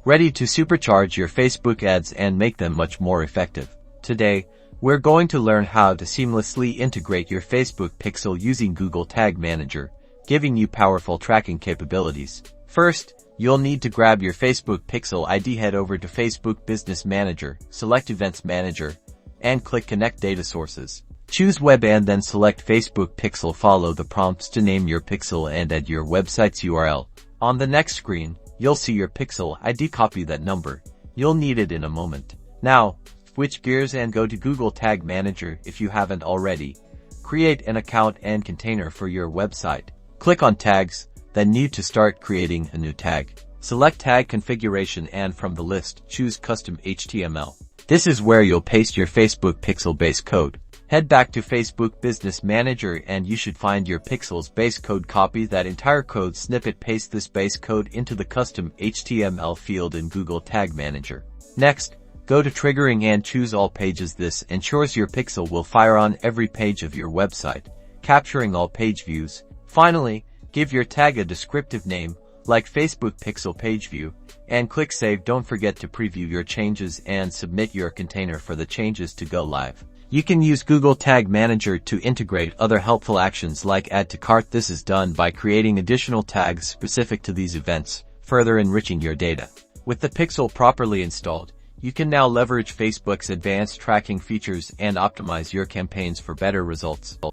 ready to supercharge your Facebook ads and make them much more effective. Today, we're going to learn how to seamlessly integrate your Facebook pixel using Google Tag Manager, giving you powerful tracking capabilities. First, you'll need to grab your Facebook pixel ID, head over to Facebook Business Manager, select Events Manager, and click Connect Data Sources. Choose Web and then select Facebook Pixel. Follow the prompts to name your pixel and add your website's URL. On the next screen, you'll see your pixel ID. Copy that number. You'll need it in a moment. Now, switch gears and go to Google Tag Manager if you haven't already. Create an account and container for your website. Click on Tags, then need to start creating a new tag. Select Tag Configuration and from the list, choose Custom HTML. This is where you'll paste your Facebook pixel base code. Head back to Facebook Business Manager and you should find your pixel's base code. Copy that entire code snippet, paste this base code into the custom HTML field in Google Tag Manager. Next, go to Triggering and choose All Pages. This ensures your pixel will fire on every page of your website, capturing all page views. Finally, give your tag a descriptive name, like Facebook Pixel Page View, and click Save. Don't forget to preview your changes and submit your container for the changes to go live. You can use Google Tag Manager to integrate other helpful actions like Add to Cart. This is done by creating additional tags specific to these events, further enriching your data. With the pixel properly installed, you can now leverage Facebook's advanced tracking features and optimize your campaigns for better results.